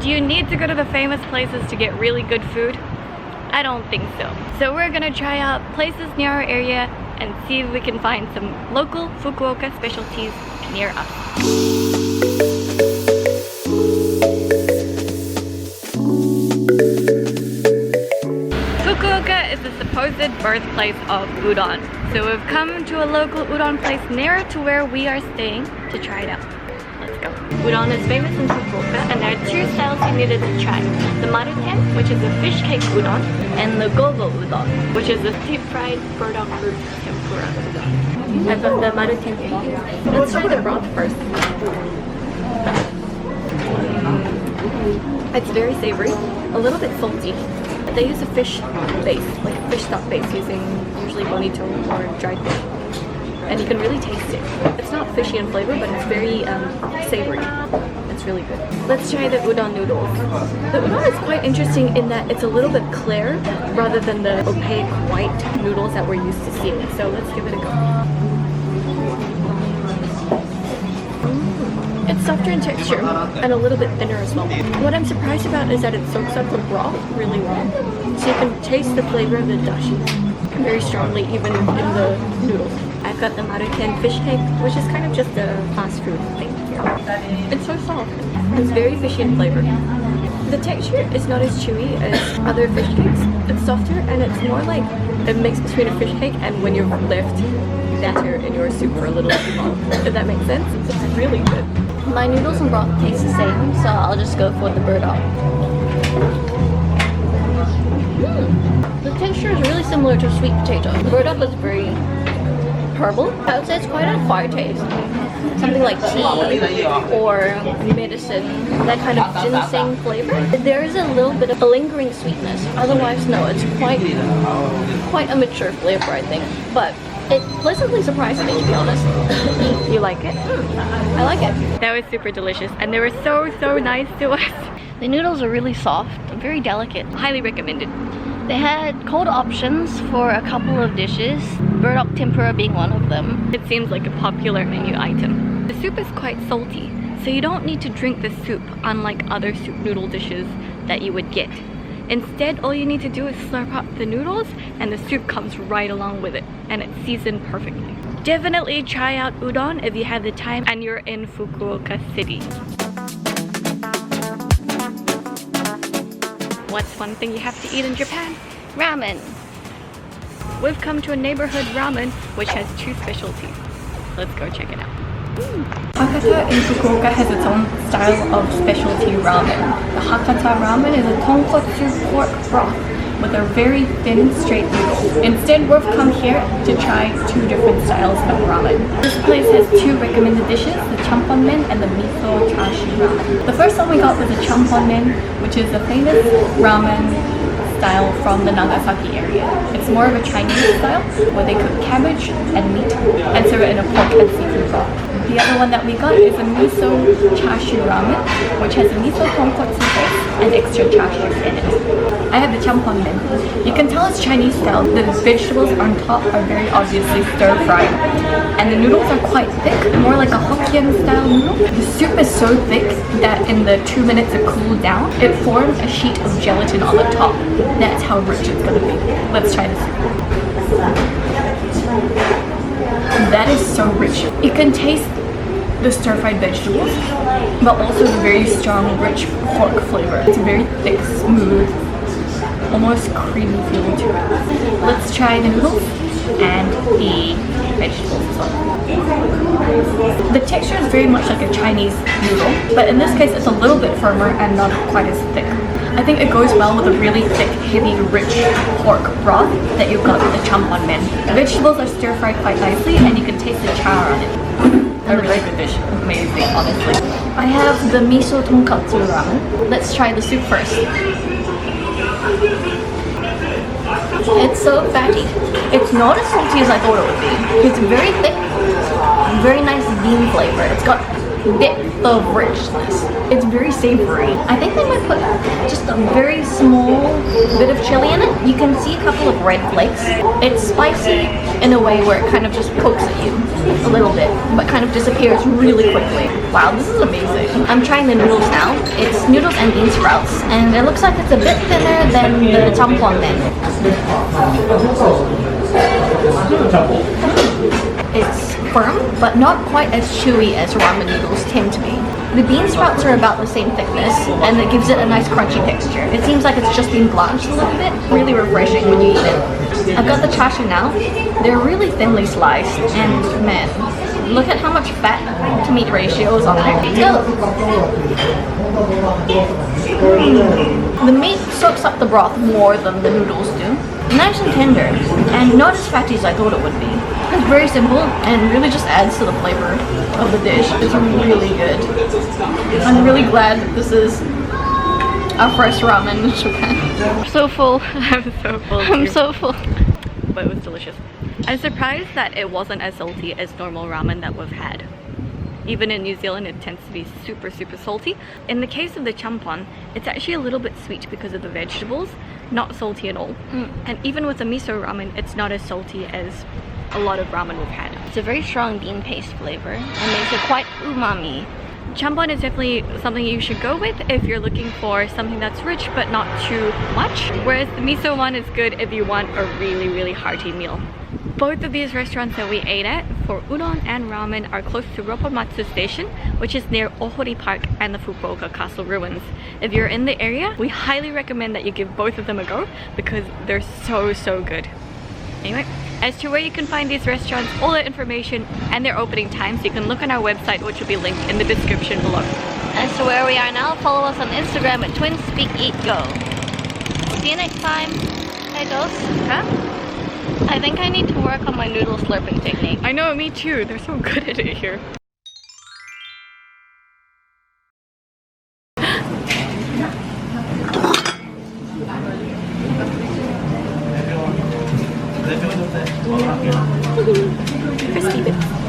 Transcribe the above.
Do you need to go to the famous places to get really good food? I don't think so. So we're gonna try out places near our area and see if we can find some local Fukuoka specialties near us. Fukuoka is the supposed birthplace of udon. So we've come to a local udon place nearer to where we are staying to try it out. Let's go. Udon is famous in Fukuoka and there are two styles you needed to try. The Maruten, which is a fish cake udon, and the Gobo udon, which is a deep-fried burdock root tempura udon. I've got the Maruten udon. Let's try the broth first. It's very savory, a little bit salty. They use a fish base, like a fish stock base, using usually bonito or dried fish. And you can really taste it. It's not fishy in flavor, but it's very savory. It's really good. Let's try the udon noodles. The udon is quite interesting in that it's a little bit clear rather than the opaque white noodles that we're used to seeing. So let's give it a go. It's softer in texture and a little bit thinner as well. What I'm surprised about is that it soaks up the broth really well. So you can taste the flavor of the dashi very strongly even in the noodles. I've got the Maruten fish cake, which is kind of just a fast food thing here. It's so soft. It's very fishy in flavor. The texture is not as chewy as other fish cakes. It's softer and it's more like a mix between a fish cake and when you've left batter in your soup for a little too long. If that makes sense, it's really good. My noodles and broth taste the same, so I'll just go for the burdock. The texture is really similar to sweet potato. The burdock is very herbal. I would say it's quite an acquired taste. Something like tea or medicine, that kind of ginseng flavor. There is a little bit of a lingering sweetness. Otherwise, no, it's quite a mature flavor, I think. But it pleasantly surprised me, to be honest. You like it? I like it. That was super delicious and they were so nice to us. The noodles are really soft, very delicate. Highly recommended. They had cold options for a couple of dishes, burdock tempura being one of them. It seems like a popular menu item. The soup is quite salty, so you don't need to drink the soup unlike other soup noodle dishes that you would get. Instead, all you need to do is slurp up the noodles and the soup comes right along with it and it's seasoned perfectly. Definitely try out udon if you have the time and you're in Fukuoka City. What's one thing you have to eat in Japan? Ramen! We've come to a neighborhood ramen which has two specialties. Let's go check it out. Hakata in Fukuoka has its own style of specialty ramen. The Hakata ramen is a tonkotsu pork broth with a very thin, straight noodle. Instead, we've come here to try two different styles of ramen. This place has two recommended dishes, the Champon and the Miso char siu ramen. The first one we got was the Champon, which is a famous ramen style from the Nagasaki area. It's more of a Chinese style where they cook cabbage and meat and serve it in a pork and seafood broth. The other one that we got is a Miso char siu ramen, which has a miso tonkotsu base and extra char siu in it. I have the Champon. You can tell it's Chinese style. The vegetables on top are very obviously stir-fried. And the noodles are quite thick, more like a Hokkien style noodle. The soup is so thick that in the 2 minutes it cooled down, it formed a sheet of gelatin on the top. That's how rich it's gonna be. Let's try the soup. That is so rich. You can taste the stir-fried vegetables, but also the very strong, rich pork flavor. It's very thick, smooth, almost creamy feeling to it. Let's try the noodles and the vegetables as well. The texture is very much like a Chinese noodle, but in this case it's a little bit firmer and not quite as thick. I think it goes well with a really thick, heavy, rich pork broth that you've got with the Champon. The vegetables are stir-fried quite nicely and you can taste the char on it. A really good dish. Amazing, honestly. I have the miso tonkotsu ramen. Let's try the soup first. It's so fatty. It's not as salty as I thought it would be. It's very thick, very nice bean flavor. It's got depth of richness. It's very savory. I think they might put just a very small bit of chili in it. You can see a couple of red flakes. It's spicy in a way where it kind of just pokes at you a little bit, but kind of disappears really quickly. Wow, this is amazing. I'm trying the noodles now. It's noodles and bean sprouts, and it looks like it's a bit thinner than the champon then. It's firm, but not quite as chewy as ramen noodles tend to be. The bean sprouts are about the same thickness, and it gives it a nice crunchy texture. It seems like it's just been blanched a little bit. Really refreshing when you eat it. I've got the char siu now. They're really thinly sliced, and man, look at how much fat to meat ratio is on there. The meat soaks up the broth more than the noodles do. Nice and tender, and not as fatty as I thought it would be. It's very simple and really just adds to the flavor of the dish. It's really good. I'm really glad that this is our first ramen in Japan. I'm so full. I'm so full. I'm so full. But it was delicious. I'm surprised that it wasn't as salty as normal ramen that we've had. Even in New Zealand, it tends to be super salty. In the case of the champon, it's actually a little bit sweet because of the vegetables, not salty at all. And even with the miso ramen, it's not as salty as a lot of ramen we've had. It's a very strong bean paste flavor and makes it quite umami. Champon is definitely something you should go with if you're looking for something that's rich but not too much, whereas the miso one is good if you want a really hearty meal. Both of these restaurants that we ate at for udon and ramen are close to Ropponmatsu Station, which is near Ohori Park and the Fukuoka Castle ruins. If you're in the area, we highly recommend that you give both of them a go because they're so good. Anyway, as to where you can find these restaurants, all the information and their opening times, you can look on our website, which will be linked in the description below. As to where we are now, follow us on Instagram at TwinspeakEatGo. See you next time. Hey, Dos. Huh? I think I need to work on my noodle slurping technique. I know, me too. They're so good at it here. Crispy bits.